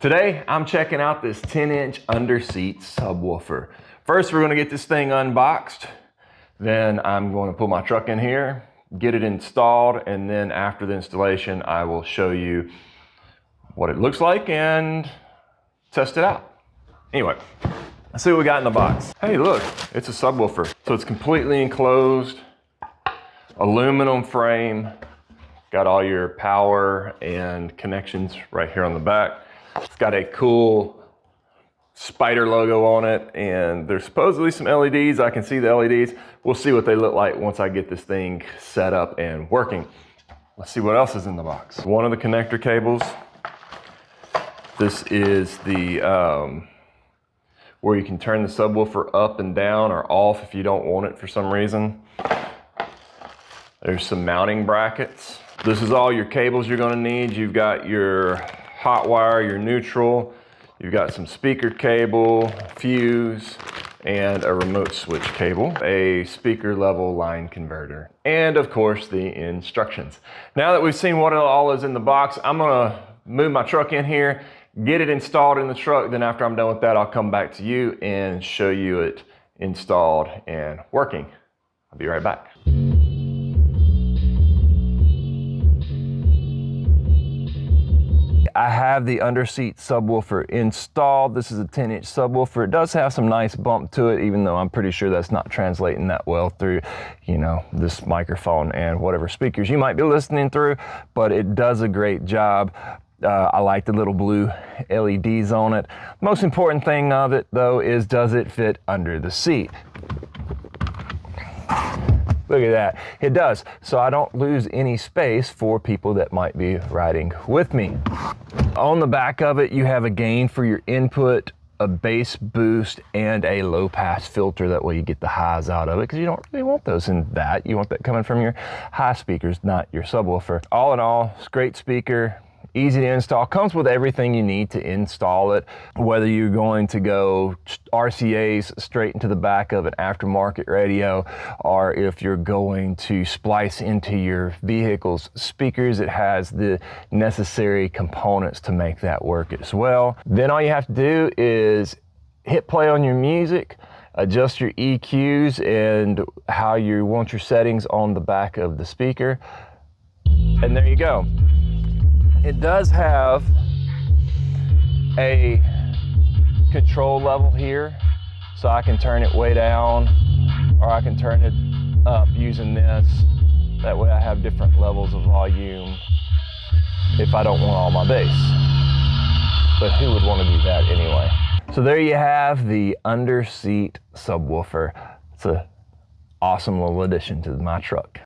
Today, I'm checking out this 10-inch Underseat subwoofer. First, we're gonna get this thing unboxed. Then I'm going to put my truck in here, get it installed, and then after the installation, I will show you what it looks like and test it out. Anyway, let's see what we got in the box. Hey, look, it's a subwoofer. So it's completely enclosed, aluminum frame, got all your power and connections right here on the back. It's got a cool spider logo on it, and there's supposedly some LEDs. I can see the LEDs. We'll see what they look like once I get this thing set up and working. Let's see what else is in the box. One of the connector cables. This is the where you can turn the subwoofer up and down or off if you don't want it for some reason. There's some mounting brackets. This is all your cables you're gonna need. You've got your hot wire, your neutral, you've got some speaker cable, fuse, and a remote switch cable, a speaker level line converter, and of course the instructions. Now that we've seen what all is in the box, I'm gonna move my truck in here, get it installed in the truck, then after I'm done with that, I'll come back to you and show you it installed and working. I'll be right back. I have the Underseat subwoofer installed. This is a 10-inch subwoofer. It does have some nice bump to it, even though I'm pretty sure that's not translating that well through, you know, this microphone and whatever speakers you might be listening through, but it does a great job. I like the little blue LEDs on it. Most important thing of it, though, is does it fit under the seat? Look at that, it does. So I don't lose any space for people that might be riding with me. On the back of it, you have a gain for your input, a bass boost, and a low pass filter. That way you get the highs out of it, because you don't really want those in that. You want that coming from your high speakers, not your subwoofer. All in all, it's a great speaker. Easy to install, comes with everything you need to install it, whether you're going to go RCAs straight into the back of an aftermarket radio, or if you're going to splice into your vehicle's speakers, it has the necessary components to make that work as well. Then all you have to do is hit play on your music, adjust your EQs and how you want your settings on the back of the speaker, and there you go. It does have a control level here, so I can turn it way down or I can turn it up using this. That way I have different levels of volume if I don't want all my bass. But who would want to do that anyway? So there you have the Underseat subwoofer. It's an awesome little addition to my truck.